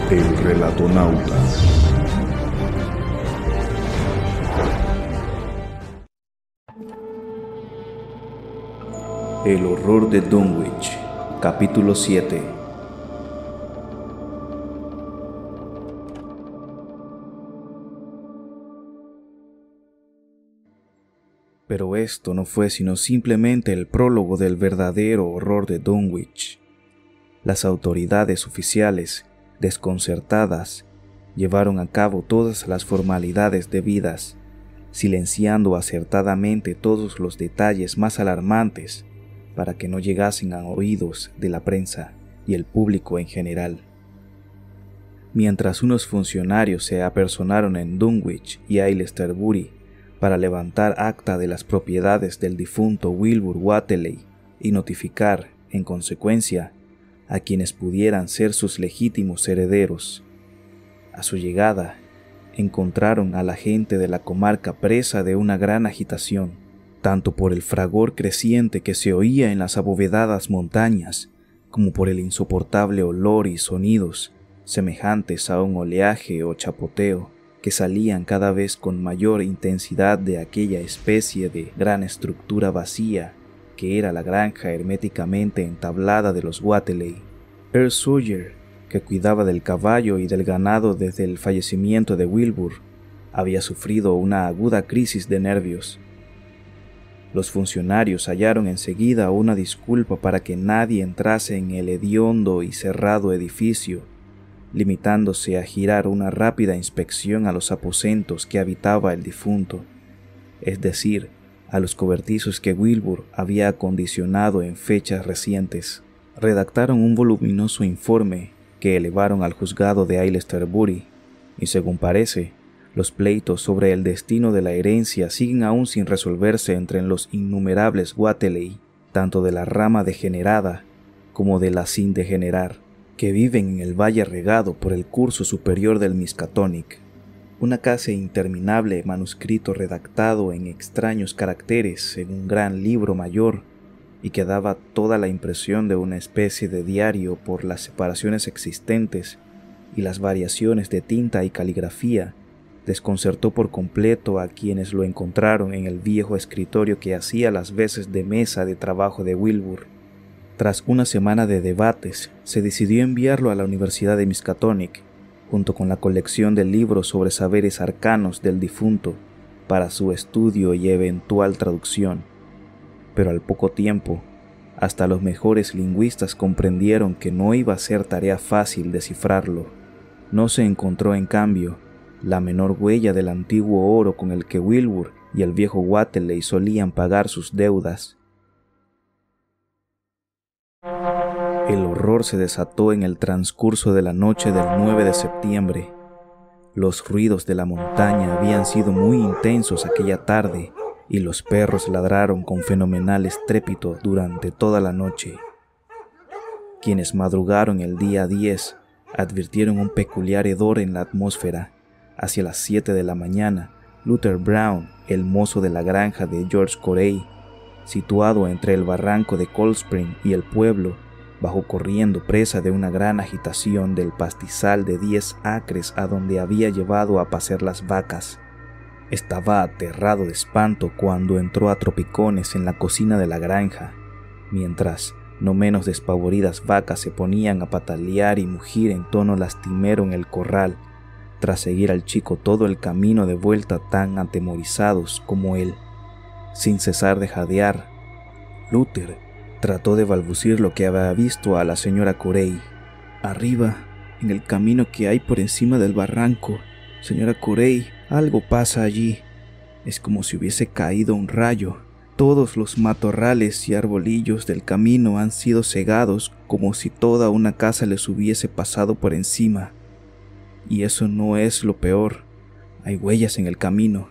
El Relatonauta. El horror de Dunwich, capítulo 7. Pero esto no fue sino simplemente el prólogo del verdadero horror de Dunwich. Las autoridades oficiales, desconcertadas, llevaron a cabo todas las formalidades debidas, silenciando acertadamente todos los detalles más alarmantes para que no llegasen a oídos de la prensa y el público en general. Mientras unos funcionarios se apersonaron en Dunwich y Aylesbury para levantar acta de las propiedades del difunto Wilbur Whateley y notificar, en consecuencia, a quienes pudieran ser sus legítimos herederos. A su llegada, encontraron a la gente de la comarca presa de una gran agitación, tanto por el fragor creciente que se oía en las abovedadas montañas, como por el insoportable olor y sonidos semejantes a un oleaje o chapoteo que salían cada vez con mayor intensidad de aquella especie de gran estructura vacía que era la granja herméticamente entablada de los Whateley. Earl Sawyer, que cuidaba del caballo y del ganado desde el fallecimiento de Wilbur, había sufrido una aguda crisis de nervios. Los funcionarios hallaron enseguida una disculpa para que nadie entrase en el hediondo y cerrado edificio, limitándose a girar una rápida inspección a los aposentos que habitaba el difunto, es decir, a los cobertizos que Wilbur había acondicionado en fechas recientes. Redactaron un voluminoso informe que elevaron al juzgado de Aylesbury, y según parece, los pleitos sobre el destino de la herencia siguen aún sin resolverse entre los innumerables Whateley, tanto de la rama degenerada como de la sin degenerar, que viven en el valle regado por el curso superior del Miskatonic, una casi interminable manuscrito redactado en extraños caracteres en un gran libro mayor y que daba toda la impresión de una especie de diario por las separaciones existentes y las variaciones de tinta y caligrafía. Desconcertó por completo a quienes lo encontraron en el viejo escritorio que hacía las veces de mesa de trabajo de Wilbur. Tras una semana de debates, se decidió enviarlo a la Universidad de Miskatonic, junto con la colección de libros sobre saberes arcanos del difunto, para su estudio y eventual traducción. Pero al poco tiempo, hasta los mejores lingüistas comprendieron que no iba a ser tarea fácil descifrarlo. No se encontró, en cambio, la menor huella del antiguo oro con el que Wilbur y el viejo Whateley solían pagar sus deudas. El horror se desató en el transcurso de la noche del 9 de septiembre. Los ruidos de la montaña habían sido muy intensos aquella tarde y los perros ladraron con fenomenal estrépito durante toda la noche. Quienes madrugaron el día 10 advirtieron un peculiar hedor en la atmósfera. Hacia las 7 de la mañana, Luther Brown, el mozo de la granja de George Corey, situado entre el barranco de Cold Spring y el pueblo, bajó corriendo presa de una gran agitación del pastizal de 10 acres a donde había llevado a pacer las vacas. Estaba aterrado de espanto cuando entró a tropicones en la cocina de la granja, mientras no menos despavoridas vacas se ponían a patalear y mugir en tono lastimero en el corral, tras seguir al chico todo el camino de vuelta tan atemorizados como él. Sin cesar de jadear, Luther trató de balbucir lo que había visto a la señora Corey. Arriba, en el camino que hay por encima del barranco, señora Corey, algo pasa allí. Es como si hubiese caído un rayo. Todos los matorrales y arbolillos del camino han sido cegados como si toda una casa les hubiese pasado por encima. Y eso no es lo peor. Hay huellas en el camino,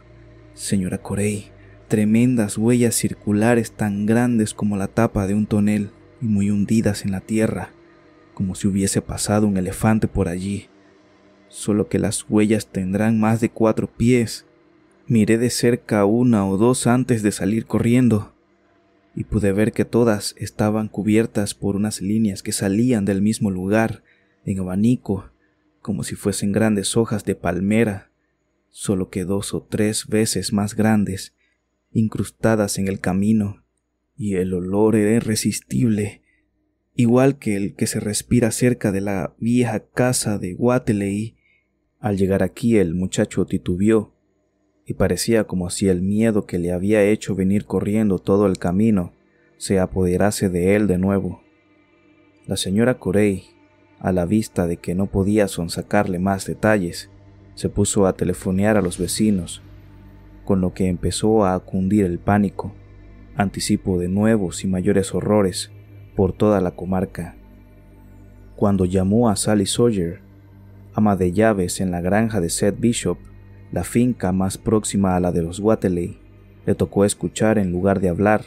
señora Corey. Tremendas huellas circulares tan grandes como la tapa de un tonel y muy hundidas en la tierra, como si hubiese pasado un elefante por allí. Solo que las huellas tendrán más de 4 pies. Miré de cerca 1 o 2 antes de salir corriendo, y pude ver que todas estaban cubiertas por unas líneas que salían del mismo lugar, en abanico, como si fuesen grandes hojas de palmera, solo que 2 o 3 veces más grandes, incrustadas en el camino, y el olor era irresistible, igual que el que se respira cerca de la vieja casa de Wateley. Al llegar aquí el muchacho titubeó, y parecía como si el miedo que le había hecho venir corriendo todo el camino se apoderase de él de nuevo. La señora Corey, a la vista de que no podía sonsacarle más detalles, se puso a telefonear a los vecinos, con lo que empezó a cundir el pánico, anticipo de nuevos y mayores horrores por toda la comarca. Cuando llamó a Sally Sawyer, ama de llaves en la granja de Seth Bishop, la finca más próxima a la de los Wateley, le tocó escuchar en lugar de hablar,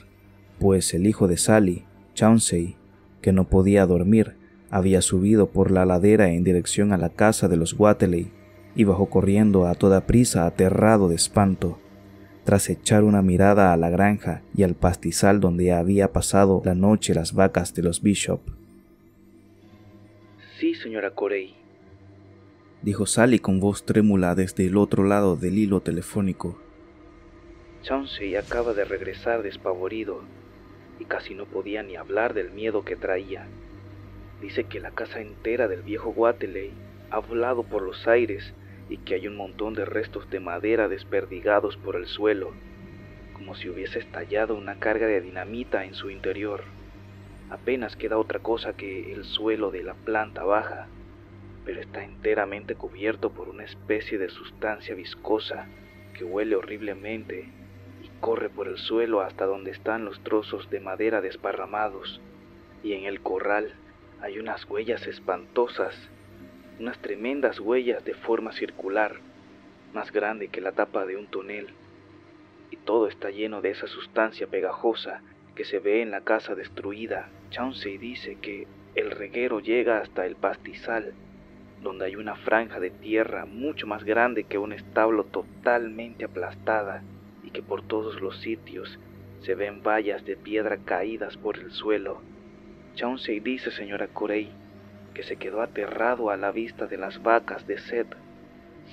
pues el hijo de Sally, Chauncey, que no podía dormir, había subido por la ladera en dirección a la casa de los Wateley y bajó corriendo a toda prisa, aterrado de espanto, tras echar una mirada a la granja y al pastizal donde había pasado la noche las vacas de los Bishop. Sí, señora Corey, dijo Sally con voz trémula desde el otro lado del hilo telefónico. Chauncey acaba de regresar despavorido y casi no podía ni hablar del miedo que traía. Dice que la casa entera del viejo Wateley ha volado por los aires y que hay un montón de restos de madera desperdigados por el suelo, como si hubiese estallado una carga de dinamita en su interior. Apenas queda otra cosa que el suelo de la planta baja, pero está enteramente cubierto por una especie de sustancia viscosa que huele horriblemente y corre por el suelo hasta donde están los trozos de madera desparramados, y en el corral hay unas huellas espantosas, unas tremendas huellas de forma circular, más grande que la tapa de un tonel, y todo está lleno de esa sustancia pegajosa que se ve en la casa destruida. Chauncey dice que el reguero llega hasta el pastizal, donde hay una franja de tierra mucho más grande que un establo totalmente aplastada, y que por todos los sitios se ven vallas de piedra caídas por el suelo. Chauncey dice, señora Corey, que se quedó aterrado a la vista de las vacas de Seth.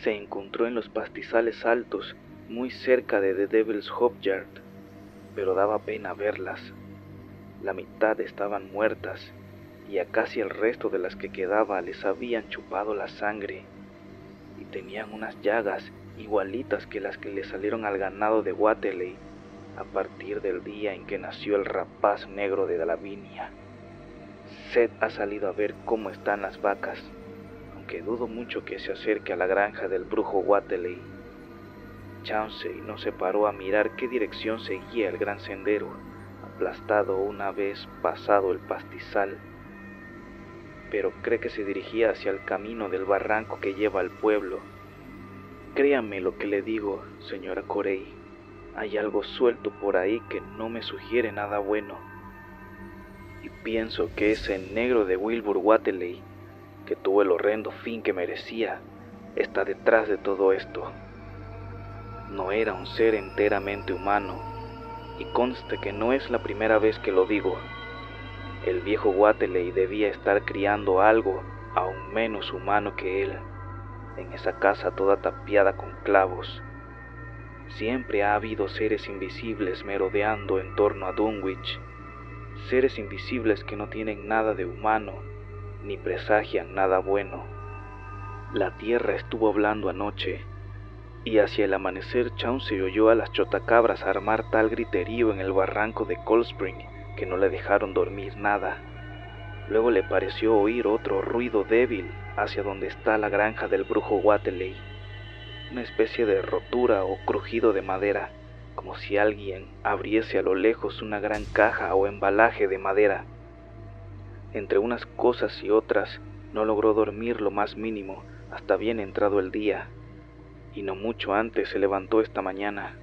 Se encontró en los pastizales altos, muy cerca de The Devil's Hope Yard, pero daba pena verlas. La mitad estaban muertas, y a casi el resto de las que quedaba les habían chupado la sangre, y tenían unas llagas igualitas que las que le salieron al ganado de Wateley a partir del día en que nació el rapaz negro de Lavinia. Seth ha salido a ver cómo están las vacas, aunque dudo mucho que se acerque a la granja del brujo Wateley. Chauncey no se paró a mirar qué dirección seguía el gran sendero, aplastado una vez pasado el pastizal, pero cree que se dirigía hacia el camino del barranco que lleva al pueblo. Créame lo que le digo, señora Corey, hay algo suelto por ahí que no me sugiere nada bueno. Y pienso que ese negro de Wilbur Wateley, que tuvo el horrendo fin que merecía, está detrás de todo esto. No era un ser enteramente humano, y conste que no es la primera vez que lo digo. El viejo Wateley debía estar criando algo aún menos humano que él, en esa casa toda tapiada con clavos. Siempre ha habido seres invisibles merodeando en torno a Dunwich, seres invisibles que no tienen nada de humano, ni presagian nada bueno. La tierra estuvo hablando anoche, y hacia el amanecer Chauncey oyó a las chotacabras armar tal griterío en el barranco de Cold Spring que no le dejaron dormir nada. Luego le pareció oír otro ruido débil hacia donde está la granja del brujo Wateley, una especie de rotura o crujido de madera, como si alguien abriese a lo lejos una gran caja o embalaje de madera. Entre unas cosas y otras no logró dormir lo más mínimo hasta bien entrado el día, y no mucho antes se levantó esta mañana.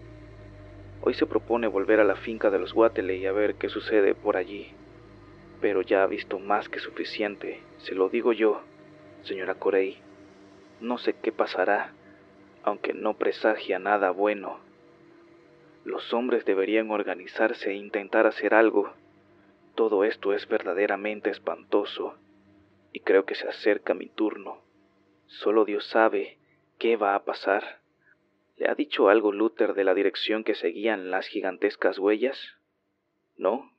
Hoy se propone volver a la finca de los Wateley a ver qué sucede por allí, pero ya ha visto más que suficiente, se lo digo yo, señora Corey. No sé qué pasará, aunque no presagia nada bueno. Los hombres deberían organizarse e intentar hacer algo. Todo esto es verdaderamente espantoso, y creo que se acerca mi turno. Solo Dios sabe qué va a pasar. ¿Le ha dicho algo Luther de la dirección que seguían las gigantescas huellas? ¿No?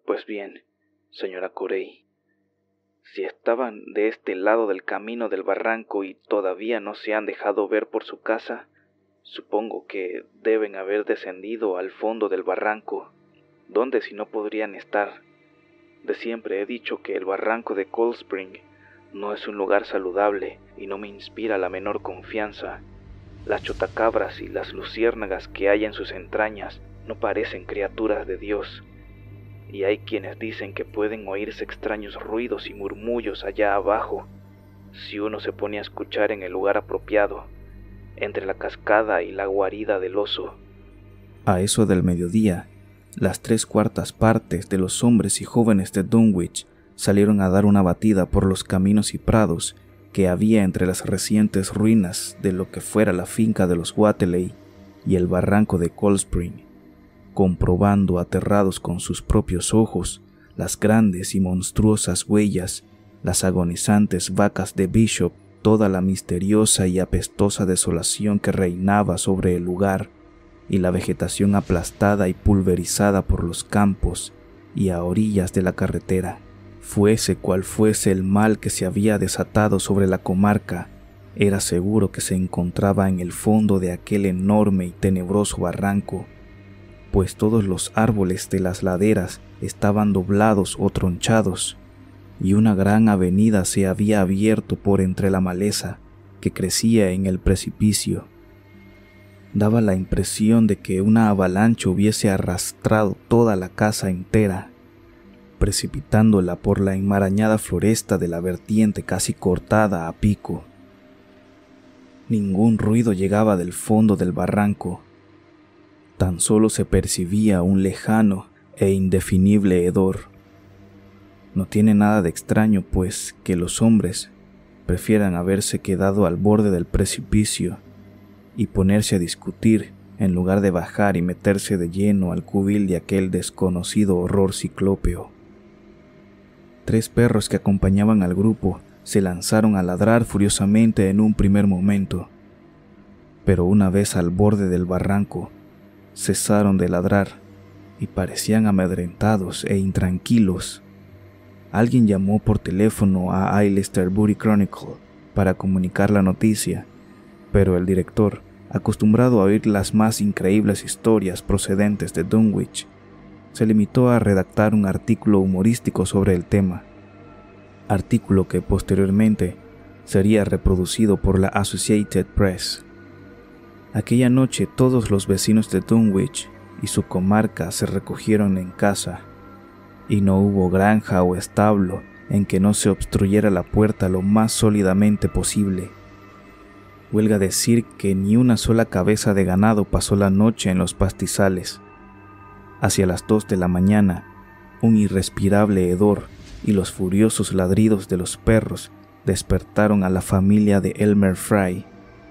Pues bien, señora Corey, si estaban de este lado del camino del barranco y todavía no se han dejado ver por su casa, supongo que deben haber descendido al fondo del barranco. ¿Dónde si no podrían estar? De siempre he dicho que el barranco de Cold Spring no es un lugar saludable y no me inspira la menor confianza. Las chotacabras y las luciérnagas que hay en sus entrañas no parecen criaturas de Dios. Y hay quienes dicen que pueden oírse extraños ruidos y murmullos allá abajo, si uno se pone a escuchar en el lugar apropiado, entre la cascada y la guarida del oso. A eso del mediodía, las 3/4 partes de los hombres y jóvenes de Dunwich salieron a dar una batida por los caminos y prados que había entre las recientes ruinas de lo que fuera la finca de los Wateley y el barranco de Cold Spring, comprobando aterrados con sus propios ojos las grandes y monstruosas huellas, las agonizantes vacas de Bishop, toda la misteriosa y apestosa desolación que reinaba sobre el lugar, y la vegetación aplastada y pulverizada por los campos y a orillas de la carretera. Fuese cual fuese el mal que se había desatado sobre la comarca, era seguro que se encontraba en el fondo de aquel enorme y tenebroso barranco, pues todos los árboles de las laderas estaban doblados o tronchados, y una gran avenida se había abierto por entre la maleza que crecía en el precipicio. Daba la impresión de que una avalancha hubiese arrastrado toda la casa entera, precipitándola por la enmarañada floresta de la vertiente casi cortada a pico. Ningún ruido llegaba del fondo del barranco. Tan solo se percibía un lejano e indefinible hedor. No tiene nada de extraño, pues, que los hombres prefieran haberse quedado al borde del precipicio y ponerse a discutir en lugar de bajar y meterse de lleno al cubil de aquel desconocido horror ciclópeo. 3 perros que acompañaban al grupo se lanzaron a ladrar furiosamente en un primer momento, pero una vez al borde del barranco, cesaron de ladrar y parecían amedrentados e intranquilos. Alguien llamó por teléfono a Aylester Bury Chronicle para comunicar la noticia, pero el director, acostumbrado a oír las más increíbles historias procedentes de Dunwich, se limitó a redactar un artículo humorístico sobre el tema, artículo que posteriormente sería reproducido por la Associated Press. Aquella noche todos los vecinos de Dunwich y su comarca se recogieron en casa, y no hubo granja o establo en que no se obstruyera la puerta lo más sólidamente posible. Huelga decir que ni una sola cabeza de ganado pasó la noche en los pastizales. Hacia las 2 de la mañana, un irrespirable hedor y los furiosos ladridos de los perros despertaron a la familia de Elmer Fry,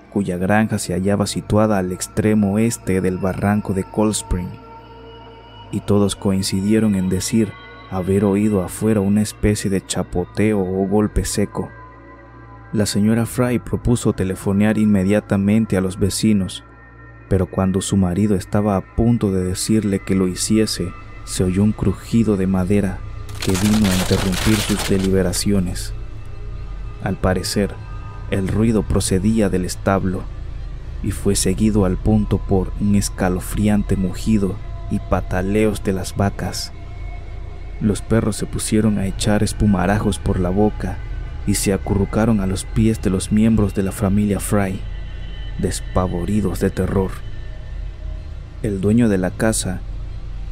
cuya granja se hallaba situada al extremo oeste del barranco de Cold Spring, y todos coincidieron en decir haber oído afuera una especie de chapoteo o golpe seco. La señora Fry propuso telefonear inmediatamente a los vecinos, pero cuando su marido estaba a punto de decirle que lo hiciese, se oyó un crujido de madera que vino a interrumpir sus deliberaciones. Al parecer, el ruido procedía del establo y fue seguido al punto por un escalofriante mugido y pataleos de las vacas. Los perros se pusieron a echar espumarajos por la boca y se acurrucaron a los pies de los miembros de la familia Fry, despavoridos de terror. El dueño de la casa,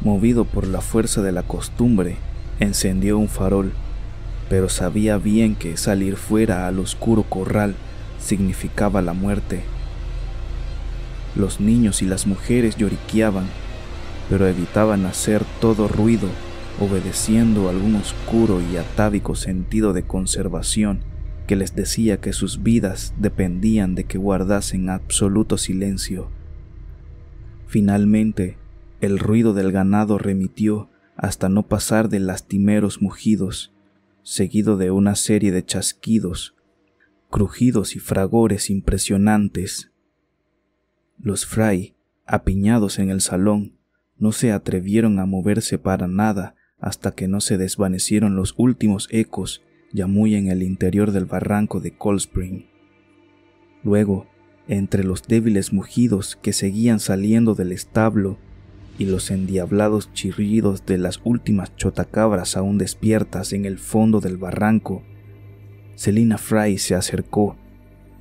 movido por la fuerza de la costumbre, encendió un farol, pero sabía bien que salir fuera al oscuro corral significaba la muerte. Los niños y las mujeres lloriqueaban, pero evitaban hacer todo ruido, obedeciendo algún oscuro y atávico sentido de conservación que les decía que sus vidas dependían de que guardasen absoluto silencio. Finalmente, el ruido del ganado remitió hasta no pasar de lastimeros mugidos, seguido de una serie de chasquidos, crujidos y fragores impresionantes. Los Fry, apiñados en el salón, no se atrevieron a moverse para nada hasta que no se desvanecieron los últimos ecos ya muy en el interior del barranco de Cold Spring. Luego, entre los débiles mugidos que seguían saliendo del establo y los endiablados chirridos de las últimas chotacabras aún despiertas en el fondo del barranco, Selina Fry se acercó,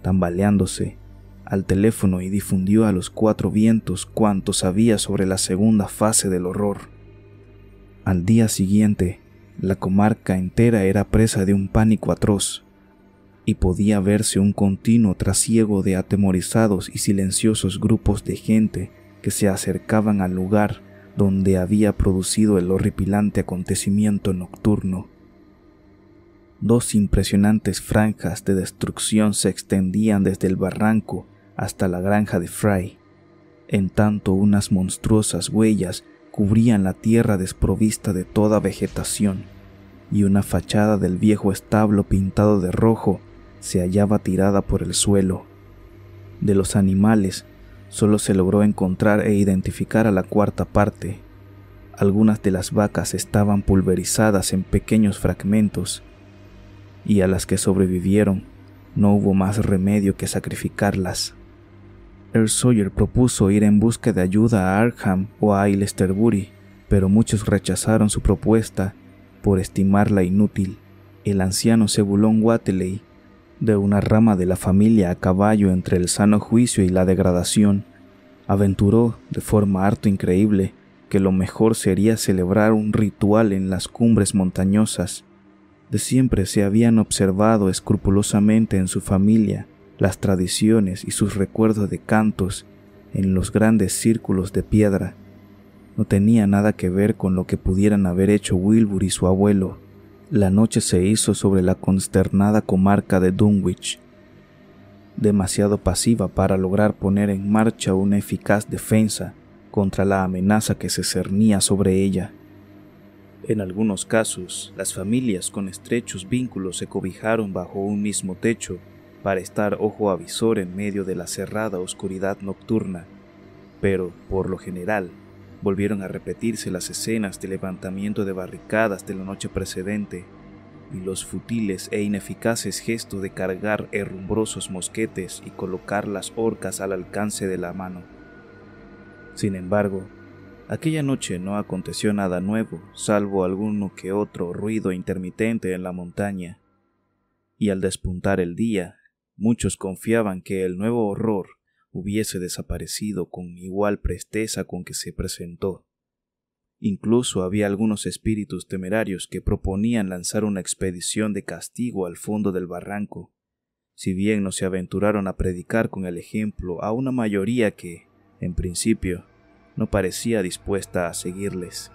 tambaleándose, al teléfono y difundió a los cuatro vientos cuanto sabía sobre la segunda fase del horror. Al día siguiente, la comarca entera era presa de un pánico atroz, y podía verse un continuo trasiego de atemorizados y silenciosos grupos de gente que se acercaban al lugar donde había producido el horripilante acontecimiento nocturno. Dos impresionantes franjas de destrucción se extendían desde el barranco hasta la granja de Fry, en tanto unas monstruosas huellas cubrían la tierra desprovista de toda vegetación, y una fachada del viejo establo pintado de rojo se hallaba tirada por el suelo. De los animales solo se logró encontrar e identificar a la cuarta parte. Algunas de las vacas estaban pulverizadas en pequeños fragmentos, y a las que sobrevivieron no hubo más remedio que sacrificarlas. Earl Sawyer propuso ir en busca de ayuda a Arkham o a Aylesbury, pero muchos rechazaron su propuesta por estimarla inútil. El anciano Zebulon Wateley, de una rama de la familia a caballo entre el sano juicio y la degradación, aventuró de forma harto increíble que lo mejor sería celebrar un ritual en las cumbres montañosas. De siempre se habían observado escrupulosamente en su familia las tradiciones y sus recuerdos de cantos en los grandes círculos de piedra. No tenía nada que ver con lo que pudieran haber hecho Wilbur y su abuelo. La noche se hizo sobre la consternada comarca de Dunwich, demasiado pasiva para lograr poner en marcha una eficaz defensa contra la amenaza que se cernía sobre ella. En algunos casos, las familias con estrechos vínculos se cobijaron bajo un mismo techo para estar ojo avisor en medio de la cerrada oscuridad nocturna, pero, por lo general, volvieron a repetirse las escenas de levantamiento de barricadas de la noche precedente y los futiles e ineficaces gestos de cargar herrumbrosos mosquetes y colocar las horcas al alcance de la mano. Sin embargo, aquella noche no aconteció nada nuevo, salvo alguno que otro ruido intermitente en la montaña, y al despuntar el día, muchos confiaban que el nuevo horror hubiese desaparecido con igual presteza con que se presentó. Incluso había algunos espíritus temerarios que proponían lanzar una expedición de castigo al fondo del barranco, si bien no se aventuraron a predicar con el ejemplo a una mayoría que, en principio, no parecía dispuesta a seguirles.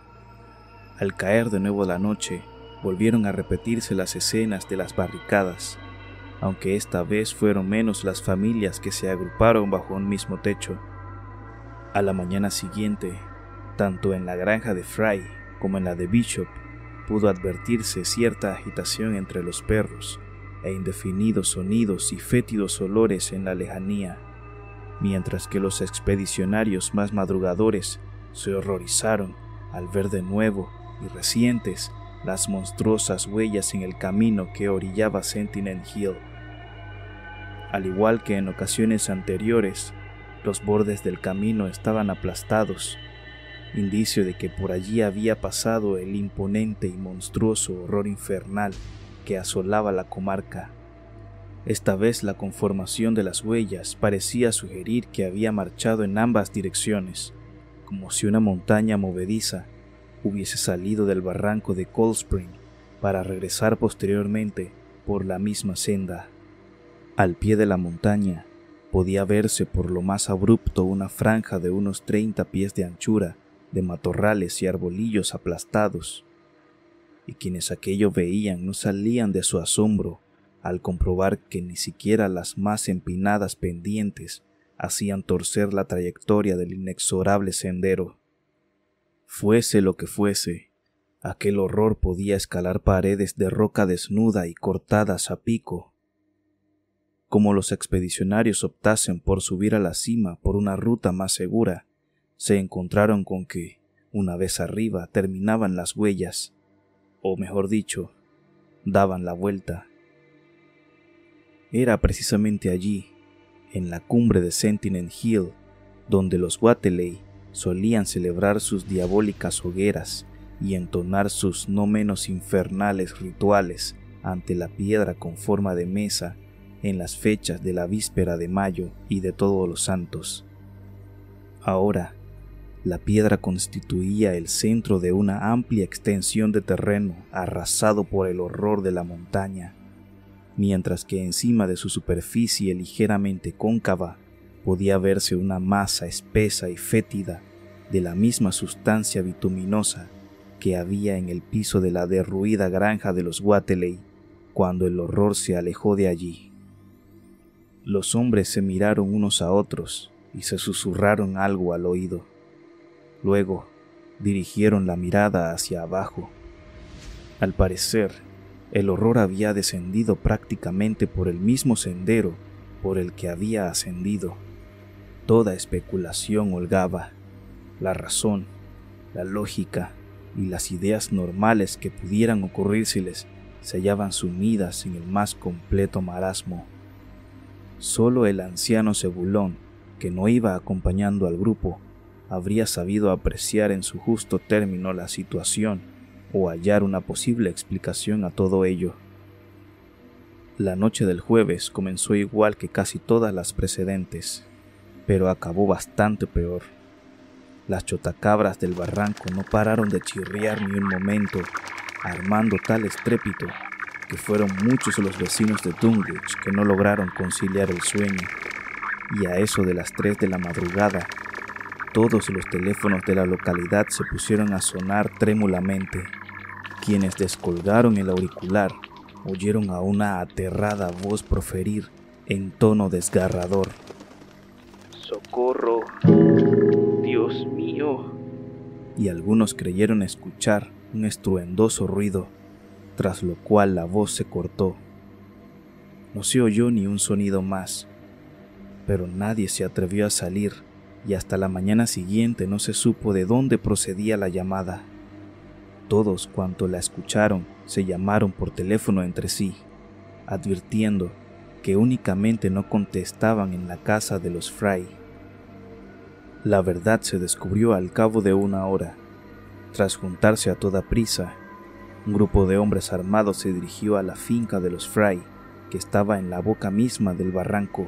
Al caer de nuevo la noche, volvieron a repetirse las escenas de las barricadas, aunque esta vez fueron menos las familias que se agruparon bajo un mismo techo. A la mañana siguiente, tanto en la granja de Fry como en la de Bishop, pudo advertirse cierta agitación entre los perros e indefinidos sonidos y fétidos olores en la lejanía, mientras que los expedicionarios más madrugadores se horrorizaron al ver de nuevo y recientes las monstruosas huellas en el camino que orillaba Sentinel Hill. Al igual que en ocasiones anteriores, los bordes del camino estaban aplastados, indicio de que por allí había pasado el imponente y monstruoso horror infernal que asolaba la comarca. Esta vez la conformación de las huellas parecía sugerir que había marchado en ambas direcciones, como si una montaña movediza hubiese salido del barranco de Cold Spring para regresar posteriormente por la misma senda. Al pie de la montaña podía verse por lo más abrupto una franja de unos 30 pies de anchura de matorrales y arbolillos aplastados, y quienes aquello veían no salían de su asombro al comprobar que ni siquiera las más empinadas pendientes hacían torcer la trayectoria del inexorable sendero. Fuese lo que fuese, aquel horror podía escalar paredes de roca desnuda y cortadas a pico. Como los expedicionarios optasen por subir a la cima por una ruta más segura, se encontraron con que, una vez arriba, terminaban las huellas, o mejor dicho, daban la vuelta. Era precisamente allí, en la cumbre de Sentinel Hill, donde los Wateley solían celebrar sus diabólicas hogueras y entonar sus no menos infernales rituales ante la piedra con forma de mesa en las fechas de la víspera de mayo y de Todos los Santos. Ahora, la piedra constituía el centro de una amplia extensión de terreno arrasado por el horror de la montaña, mientras que encima de su superficie ligeramente cóncava podía verse una masa espesa y fétida de la misma sustancia bituminosa que había en el piso de la derruida granja de los Wateley cuando el horror se alejó de allí. Los hombres se miraron unos a otros y se susurraron algo al oído. Luego dirigieron la mirada hacia abajo. Al parecer, el horror había descendido prácticamente por el mismo sendero por el que había ascendido. Toda especulación holgaba. La razón, la lógica y las ideas normales que pudieran ocurrírseles se hallaban sumidas en el más completo marasmo. Solo el anciano Zebulón, que no iba acompañando al grupo, habría sabido apreciar en su justo término la situación o hallar una posible explicación a todo ello. La noche del jueves comenzó igual que casi todas las precedentes, pero acabó bastante peor. Las chotacabras del barranco no pararon de chirriar ni un momento, armando tal estrépito que fueron muchos los vecinos de Dunwich que no lograron conciliar el sueño, y a eso de las 3 de la madrugada, todos los teléfonos de la localidad se pusieron a sonar trémulamente. Quienes descolgaron el auricular oyeron a una aterrada voz proferir en tono desgarrador: ¡Socorro! ¡Dios mío! Y algunos creyeron escuchar un estruendoso ruido, tras lo cual la voz se cortó. No se oyó ni un sonido más, pero nadie se atrevió a salir y hasta la mañana siguiente no se supo de dónde procedía la llamada. Todos cuantos la escucharon se llamaron por teléfono entre sí, advirtiendo que únicamente no contestaban en la casa de los Fry. La verdad se descubrió al cabo de una hora. Tras juntarse a toda prisa, un grupo de hombres armados se dirigió a la finca de los Fry, que estaba en la boca misma del barranco.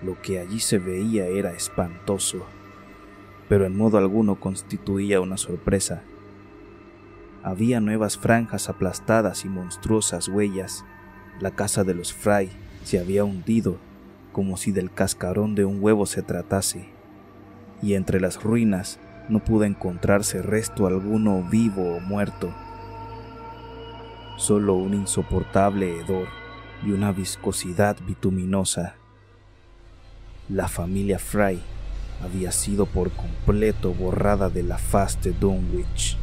Lo que allí se veía era espantoso, pero en modo alguno constituía una sorpresa. Había nuevas franjas aplastadas y monstruosas huellas. La casa de los Fry se había hundido, como si del cascarón de un huevo se tratase, y entre las ruinas no pudo encontrarse resto alguno vivo o muerto. Solo un insoportable hedor y una viscosidad bituminosa. La familia Fry había sido por completo borrada de la faz de Dunwich.